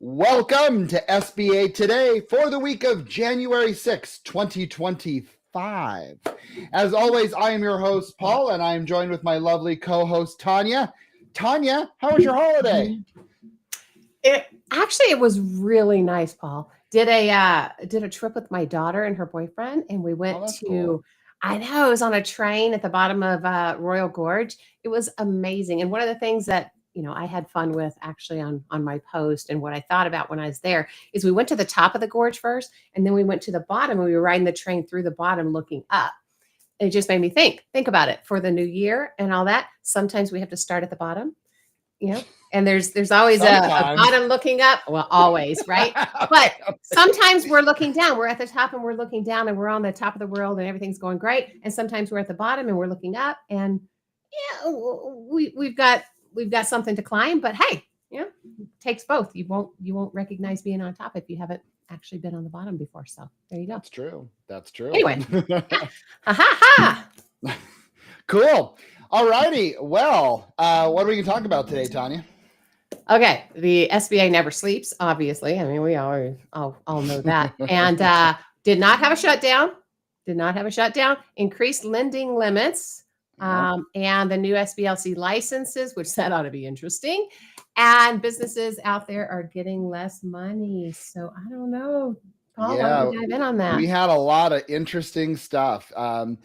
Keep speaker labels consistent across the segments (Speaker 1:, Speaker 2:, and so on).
Speaker 1: Welcome to SBA Today for the week of January 6, 2025. As always, I am your host, Paul, and I am joined with my lovely co-host, Tanya. Tanya, how was your holiday?
Speaker 2: It was really nice, Paul. Did a trip with my daughter and her boyfriend, and we went to
Speaker 1: cool.
Speaker 2: I know, it was on a train at the bottom of Royal Gorge. It was amazing. And one of the things that I had fun with actually on my post, and what I thought about when I was there, is we went to the top of the gorge first, and then we went to the bottom, and we were riding the train through the bottom looking up. And it just made me think about it for the new year and all that. Sometimes we have to start at the bottom, and there's always a bottom looking up. Well, always, right? But sometimes we're looking down. We're at the top and we're looking down, and we're on the top of the world and everything's going great. And sometimes we're at the bottom and we're looking up, and we've got something to climb. But hey, it takes both. You won't recognize being on top if you haven't actually been on the bottom before. So there you go.
Speaker 1: That's true.
Speaker 2: Anyway, ha.
Speaker 1: Cool. All righty. Well, what are we going to talk about today, Tanya?
Speaker 2: Okay. The SBA never sleeps, obviously. I mean, we all know that. And did not have a shutdown. Increased lending limits. And the new SBLC licenses, which that ought to be interesting. And businesses out there are getting less money. So I don't know. Paul, why don't we dive in on that?
Speaker 1: We had a lot of interesting stuff.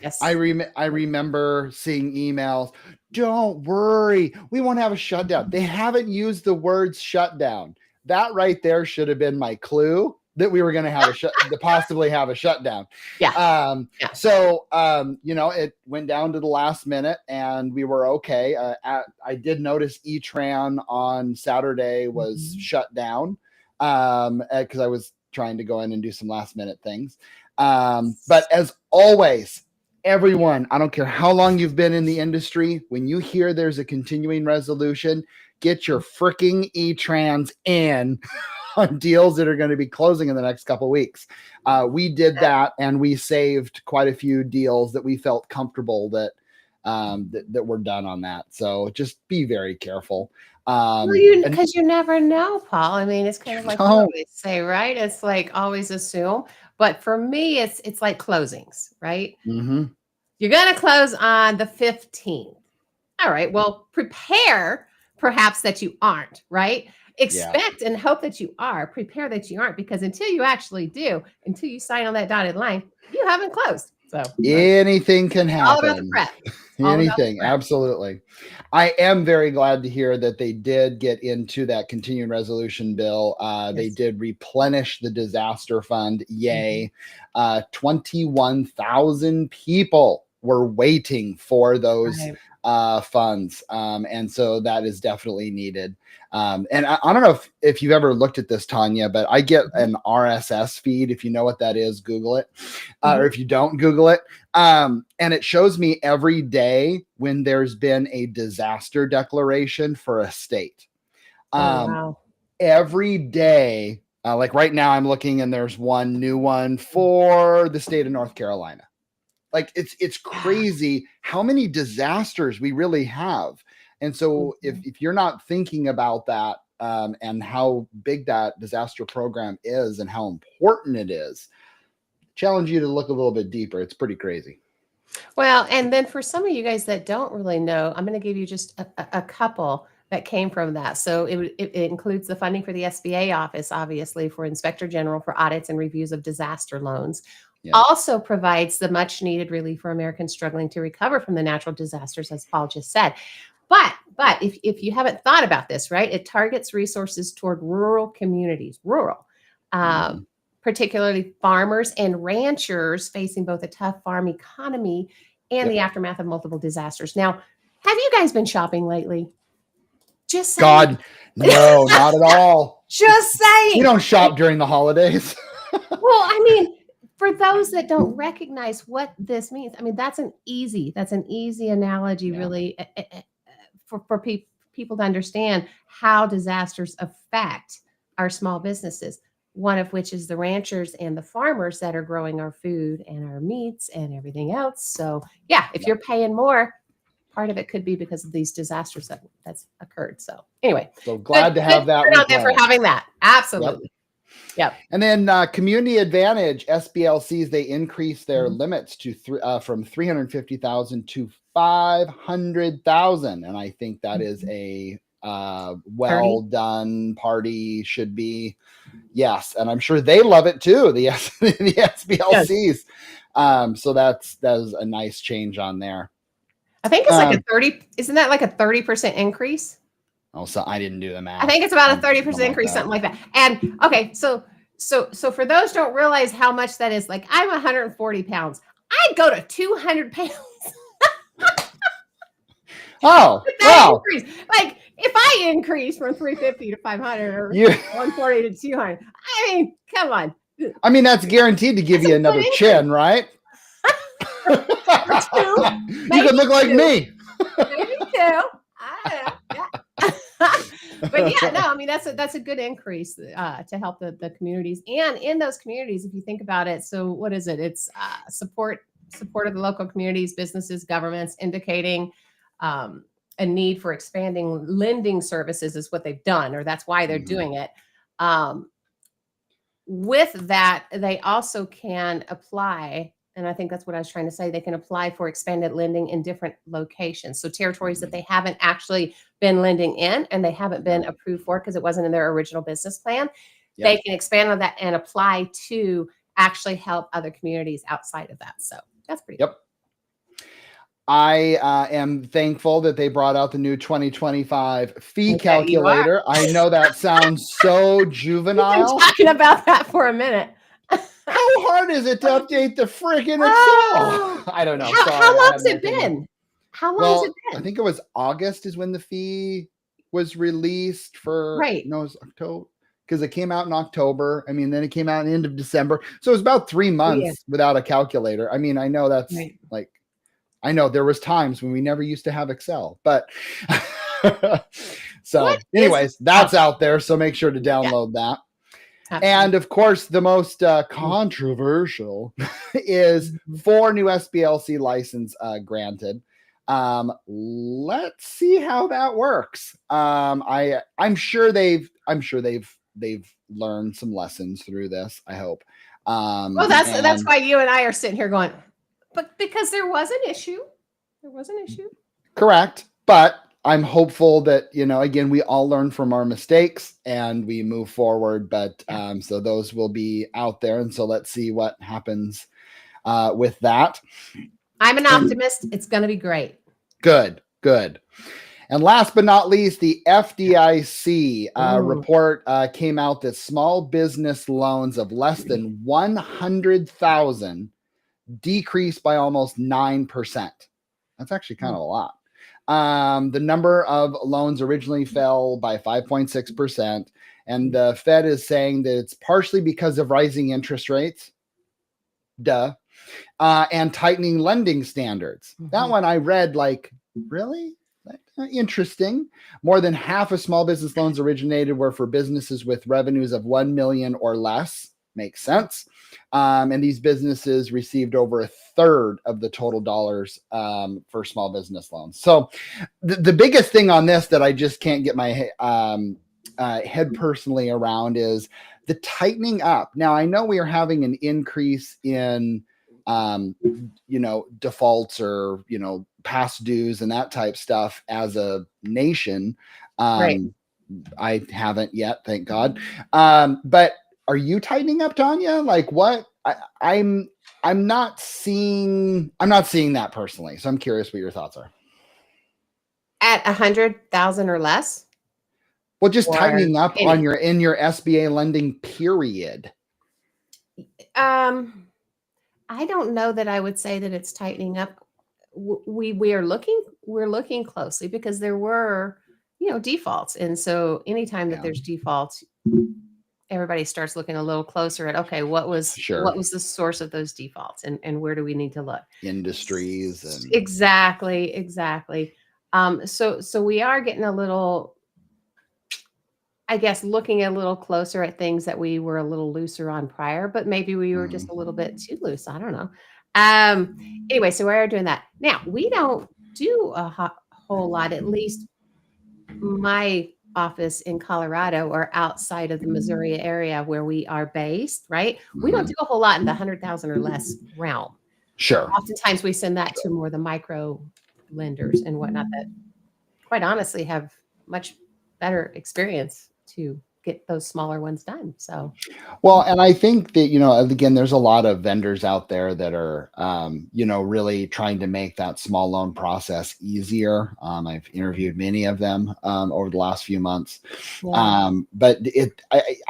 Speaker 2: Yes.
Speaker 1: I remember seeing emails. Don't worry, we won't have a shutdown. They haven't used the words shutdown. That right there should have been my clue that we were going to have to possibly have a shutdown.
Speaker 2: Yeah.
Speaker 1: So, it went down to the last minute and we were okay. I did notice E-Tran on Saturday was shut down because I was trying to go in and do some last minute things. But as always, everyone, I don't care how long you've been in the industry, when you hear there's a continuing resolution, get your freaking E-Trans in on deals that are going to be closing in the next couple of weeks. We did that, and we saved quite a few deals that we felt comfortable that were done on that. So just be very careful.
Speaker 2: Because you never know, Paul. I mean, it's kind of like you always say, right? It's like always assume. But for me, it's like closings, right?
Speaker 1: Mm-hmm.
Speaker 2: You're going to close on the 15th. All right. Well, prepare perhaps that you aren't, right? Expect and hope that you are. Prepare that you aren't, because until you actually do, until you sign on that dotted line, you haven't closed. So
Speaker 1: anything can happen.
Speaker 2: All about the prep.
Speaker 1: Anything, absolutely. I am very glad to hear that they did get into that continuing resolution bill. Yes. They did replenish the disaster fund. Yay. 21,000 people were waiting for those funds. And so that is definitely needed. And I don't know if you've ever looked at this, Tanya, but I get an RSS feed. If you know what that is, Google it. Or if you don't, Google it. And it shows me every day when there's been a disaster declaration for a state.
Speaker 2: Wow.
Speaker 1: Every day, like right now I'm looking and there's one new one for the state of North Carolina. Like it's crazy how many disasters we really have. And so if you're not thinking about that and how big that disaster program is and how important it is, challenge you to look a little bit deeper. It's pretty crazy.
Speaker 2: Well, and then for some of you guys that don't really know, I'm going to give you just a couple that came from that. So it includes the funding for the SBA office, obviously, for Inspector General for audits and reviews of disaster loans. Yeah. Also provides the much needed relief for Americans struggling to recover from the natural disasters, as Paul just said. But if you haven't thought about this, right, it targets resources toward rural communities, particularly farmers and ranchers facing both a tough farm economy and the aftermath of multiple disasters. Now, have you guys been shopping lately? Just saying.
Speaker 1: God, no, not at all.
Speaker 2: Just saying.
Speaker 1: We don't shop during the holidays.
Speaker 2: Well, I mean, for those that don't recognize what this means, I mean, that's an easy analogy, really, for people to understand how disasters affect our small businesses, one of which is the ranchers and the farmers that are growing our food and our meats and everything else. So, if you're paying more, part of it could be because of these disasters that's occurred. So anyway,
Speaker 1: so glad to have that
Speaker 2: out there for having that. Absolutely. Yep.
Speaker 1: And then Community Advantage SBLCs, they increased their limits to from 350,000 to 500,000, and I think that is a well done party. Should be, yes, and I'm sure they love it too. The SBLCs. Yes. So that is a nice change on there.
Speaker 2: I think it's like a 30. Isn't that like a 30% increase?
Speaker 1: Oh, so I didn't do the math.
Speaker 2: I think it's about a 30% increase, something like that. And okay, so for those who don't realize how much that is, like I'm 140 pounds. I'd go to 200 pounds.
Speaker 1: Oh, wow.
Speaker 2: Like if I increase from 350 to 500 or 140 to 200, I mean, come on.
Speaker 1: I mean, that's guaranteed to give you another chin, right? You could look like me.
Speaker 2: Maybe two. I don't know. Yeah. But yeah, no, I mean that's a good increase to help the communities, and in those communities, if you think about it, so what is it? It's support of the local communities, businesses, governments, indicating a need for expanding lending services is what they've done, or that's why they're doing it. With that, they also can apply. And I think that's what I was trying to say. They can apply for expanded lending in different locations. So territories that they haven't actually been lending in and they haven't been approved for because it wasn't in their original business plan. Yep. They can expand on that and apply to actually help other communities outside of that. So that's pretty cool.
Speaker 1: I am thankful that they brought out the new 2025 fee calculator. I know that sounds so juvenile.
Speaker 2: We've been talking about that for a minute.
Speaker 1: How hard is it to update the freaking Excel? I don't know.
Speaker 2: How long's it been? How long has it been?
Speaker 1: I think it was August is when the fee was released for,
Speaker 2: right.
Speaker 1: No, it was October, because it came out in October. I mean, then it came out in the end of December. So it was about 3 months without a calculator. I mean, I know that's like, I know there was times when we never used to have Excel, but so anyways, that's out there. So make sure to download that. Absolutely. And of course, the most controversial is 4 new SBLC license granted. Let's see how that works. I'm sure they've learned some lessons through this. I hope.
Speaker 2: Well, that's why you and I are sitting here going, but because there was an issue. There was an issue.
Speaker 1: Correct, but I'm hopeful that, again, we all learn from our mistakes and we move forward, but so those will be out there. And so let's see what happens with that.
Speaker 2: I'm an optimist. It's going to be great.
Speaker 1: Good. And last but not least, the FDIC report came out that small business loans of less than 100,000 decreased by almost 9%. That's actually kind of a lot. The number of loans originally fell by 5.6%, and the Fed is saying that it's partially because of rising interest rates, and tightening lending standards. That one I read like, really? Interesting. More than half of small business loans originated were for businesses with revenues of 1 million or less. Makes sense. And these businesses received over a third of the total dollars for small business loans. So the biggest thing on this that I just can't get my head personally around is the tightening up. Now, I know we are having an increase in, defaults or, past dues and that type stuff as a nation.
Speaker 2: Right.
Speaker 1: I haven't yet, thank God. But are you tightening up, Tanya? Like what? I'm not seeing that personally. So I'm curious what your thoughts are.
Speaker 2: At 100,000 or less?
Speaker 1: Well, just tightening up in your SBA lending period.
Speaker 2: I don't know that I would say that it's tightening up. We're looking closely because there were, defaults. And so anytime that there's defaults, everybody starts looking a little closer at, okay, what was the source of those defaults and where do we need to look?
Speaker 1: Industries. And
Speaker 2: Exactly. So we are getting a little, I guess, looking a little closer at things that we were a little looser on prior, but maybe we were just a little bit too loose. I don't know. Anyway, so we are doing that. Now, we don't do a whole lot, at least my office in Colorado or outside of the Missouri area where we are based, right? We don't do a whole lot in the 100,000 or less realm.
Speaker 1: Sure.
Speaker 2: Oftentimes we send that to more the micro lenders and whatnot that quite honestly have much better experience to get those smaller ones done. So,
Speaker 1: Well, and I think that, again, there's a lot of vendors out there that are, really trying to make that small loan process easier. I've interviewed many of them over the last few months.
Speaker 2: yeah.
Speaker 1: But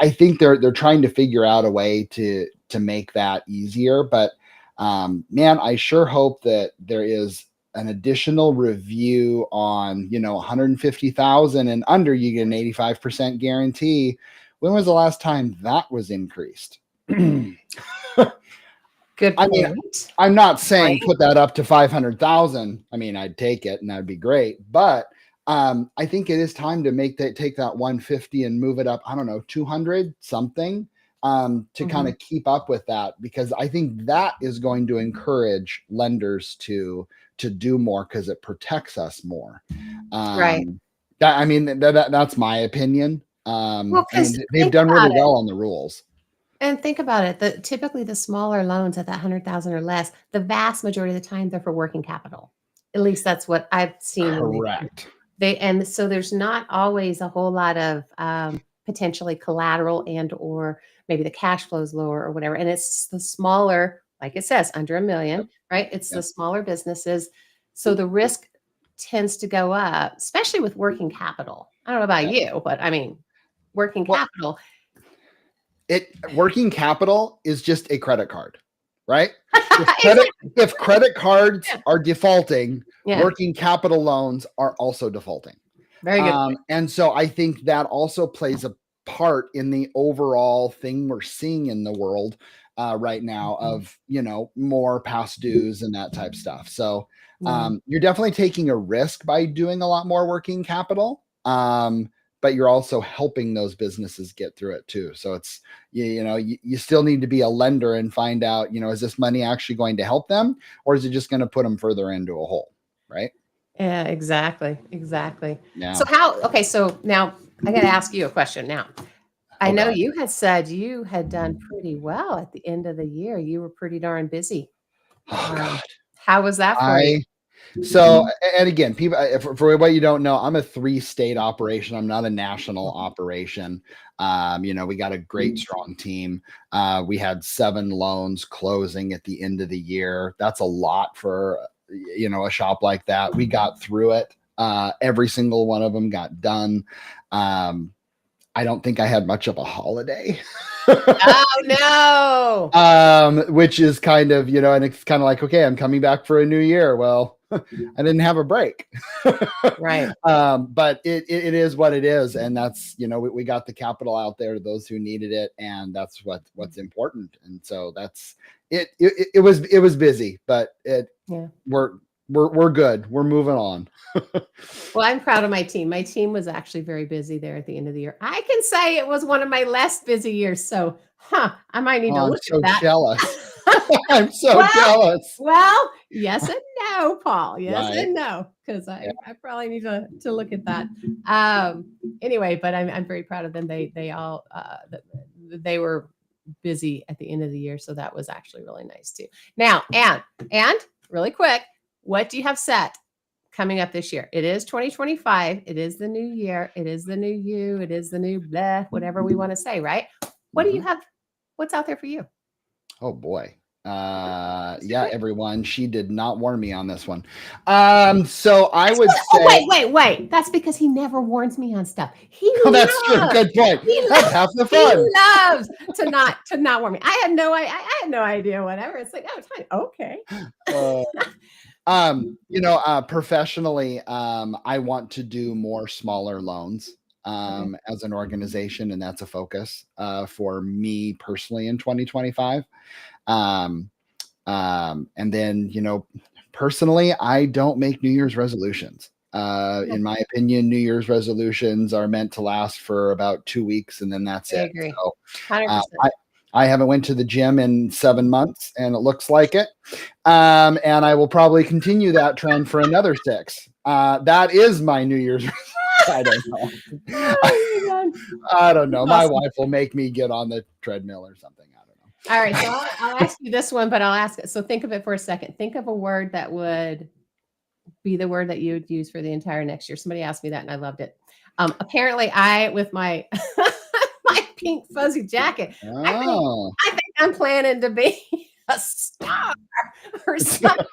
Speaker 1: I think they're trying to figure out a way to make that easier. But man, I sure hope that there is an additional review on, 150,000 and under, you get an 85% guarantee. When was the last time that was increased?
Speaker 2: Good point.
Speaker 1: I mean, I'm not saying put that up to 500,000. I mean, I'd take it and that'd be great. But I think it is time to take that 150 and move it up. I don't know, 200 something to kind of keep up with that, because I think that is going to encourage lenders to do more because it protects us more.
Speaker 2: Right.
Speaker 1: That's my opinion.
Speaker 2: Well,
Speaker 1: they've done really well on the rules.
Speaker 2: And think about it. Typically the smaller loans at that 100,000 or less, the vast majority of the time they're for working capital. At least that's what I've seen.
Speaker 1: Correct.
Speaker 2: And so there's not always a whole lot of potentially collateral and or maybe the cash flow is lower or whatever. And it's the smaller, like it says, under $1 million, right? It's the smaller businesses. So the risk tends to go up, especially with working capital. I don't know about you, but I mean, working capital.
Speaker 1: Working capital is just a credit card, right? If credit cards are defaulting, working capital loans are also defaulting.
Speaker 2: Very good.
Speaker 1: And so I think that also plays a part in the overall thing we're seeing in the world right now of, more past dues and that type of stuff. So you're definitely taking a risk by doing a lot more working capital. But you're also helping those businesses get through it too. So it's, you still need to be a lender and find out, is this money actually going to help them, or is it just going to put them further into a hole? Right.
Speaker 2: Yeah, exactly. Exactly.
Speaker 1: Yeah.
Speaker 2: So now I got to ask you a question now. I know you had said you had done pretty well at the end of the year. You were pretty darn busy.
Speaker 1: Oh, God.
Speaker 2: How was that for you?
Speaker 1: So, and again, people, for what you don't know, I'm a 3-state operation. I'm not a national operation. We got a great, strong team. We had 7 loans closing at the end of the year. That's a lot for, a shop like that. We got through it. Every single one of them got done. I don't think I had much of a holiday.
Speaker 2: Oh, no.
Speaker 1: Which is kind of, and it's kind of like, okay, I'm coming back for a new year. Well, I didn't have a break.
Speaker 2: Right.
Speaker 1: But it is what it is. And that's, we got the capital out there to those who needed it. And that's what's important. And so that's it. It was busy, but we're good. We're moving on.
Speaker 2: Well, I'm proud of my team. My team was actually very busy there at the end of the year. I can say it was one of my less busy years. So, I might need to look at that.
Speaker 1: Jealous. I'm so jealous.
Speaker 2: Well, yes and no, Paul. Yes and no, because I probably need to look at that. Anyway, but I'm very proud of them. They all they were busy at the end of the year, so that was actually really nice too. Now, and really quick, what do you have set coming up this year? It is 2025. It is the new year. It is the new you. It is the new blah, whatever we want to say, right? What do you have? What's out there for you?
Speaker 1: Oh boy. Everyone. She did not warn me on this one. So I would say.
Speaker 2: Wait. That's because he never warns me on stuff.
Speaker 1: That's true. Good point. That's half the fun.
Speaker 2: He loves to not warn me. I had no idea. Whatever. It's like, oh, it's fine. Okay.
Speaker 1: Professionally, I want to do more smaller loans as an organization, and that's a focus for me personally in 2025. And then, personally, I don't make New Year's resolutions. In my opinion, New Year's resolutions are meant to last for about 2 weeks, and then that's it.
Speaker 2: I agree.
Speaker 1: So,
Speaker 2: 100%.
Speaker 1: I haven't went to the gym in 7 months, and it looks like it. And I will probably continue that trend for another 6. That is my New Year's. I don't know.
Speaker 2: Oh,
Speaker 1: I don't know. My
Speaker 2: awesome.
Speaker 1: wife will make me get on the treadmill or something. I don't know.
Speaker 2: All right, so I'll ask you this one, but I'll ask it. So think of it for a second. Think of a word that would be the word that you would use for the entire next year. Somebody asked me that and I loved it. Apparently I, with my, my pink fuzzy jacket,
Speaker 1: Oh.
Speaker 2: I think I'm planning to be a star or something.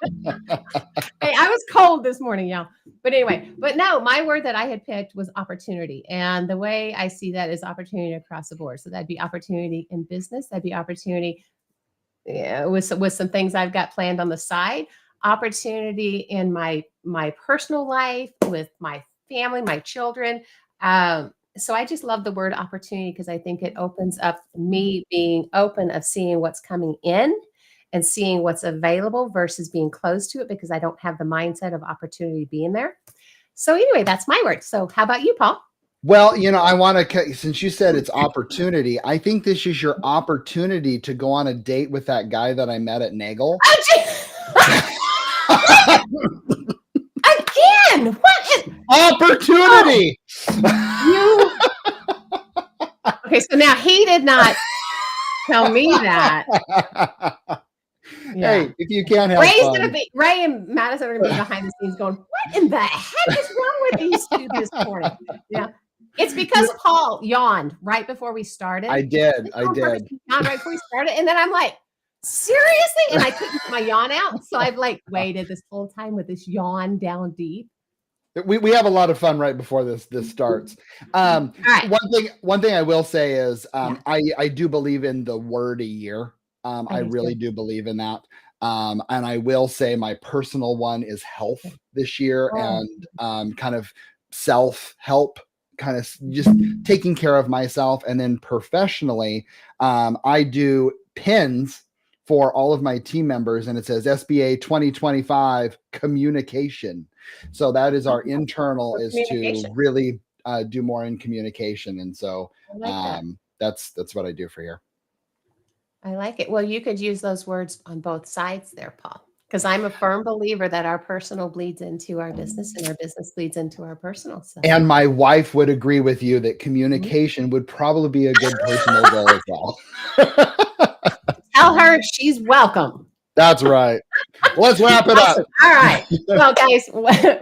Speaker 2: Hey, I was cold this morning, y'all. But anyway, but no, my word that I had picked was opportunity. And the way I see that is opportunity across the board. So that'd be opportunity in business. That'd be opportunity with some things I've got planned on the side. Opportunity in my personal life with my family, my children. So I just love the word opportunity because I think it opens up me being open of seeing what's coming in and seeing what's available versus being closed to it because I don't have the mindset of opportunity being there. So anyway, that's my word. So how about you, Paul?
Speaker 1: Well, I want to, since you said it's opportunity, I think this is your opportunity to go on a date with that guy that I met at Nagel.
Speaker 2: Again, what is
Speaker 1: opportunity?
Speaker 2: You okay? So now he did not tell me that.
Speaker 1: Yeah. Hey, if you can't have fun.
Speaker 2: Ray and Madison are gonna be behind the scenes going, "What in the heck is wrong with these two this morning?" Yeah, it's because Paul yawned right before we started.
Speaker 1: I did.
Speaker 2: Yawned right before we started, and then I'm like, seriously? And I couldn't get my yawn out, so I've like waited this whole time with this yawn down deep.
Speaker 1: We have a lot of fun right before this starts. Right. One thing I will say is I do believe in the word a year. I really do believe in that. And I will say my personal one is health this year and kind of self-help, kind of just taking care of myself. And then professionally, I do pins for all of my team members, and it says SBA 2025 communication. So that is our internal is to really do more in communication. And so that's what I do for here.
Speaker 2: I like it. Well, you could use those words on both sides there, Paul, because I'm a firm believer that our personal bleeds into our business and our business bleeds into our personal. So.
Speaker 1: And my wife would agree with you that communication would probably be a good personal goal as well.
Speaker 2: Tell her she's welcome.
Speaker 1: That's right. Let's wrap it up.
Speaker 2: All right. Well, guys,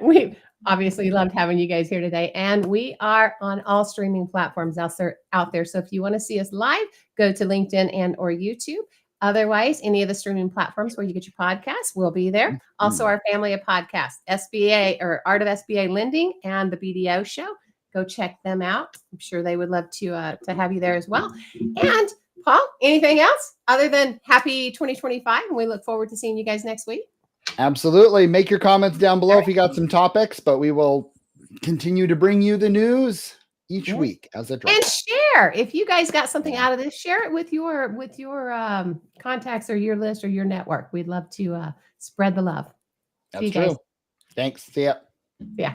Speaker 2: we obviously loved having you guys here today. And we are on all streaming platforms out there. So if you want to see us live, go to LinkedIn and or YouTube. Otherwise, any of the streaming platforms where you get your podcasts, we'll be there. Also, our family of podcasts, SBA or Art of SBA Lending and the BDO Show. Go check them out. I'm sure they would love to have you there as well. And Paul, anything else other than happy 2025? And we look forward to seeing you guys next week.
Speaker 1: Absolutely. Make your comments down below if you got some topics, but we will continue to bring you the news each week as it drops.
Speaker 2: And share. If you guys got something out of this, share it with your contacts or your list or your network. We'd love to spread the love.
Speaker 1: That's true. Thanks. See ya.
Speaker 2: Yeah.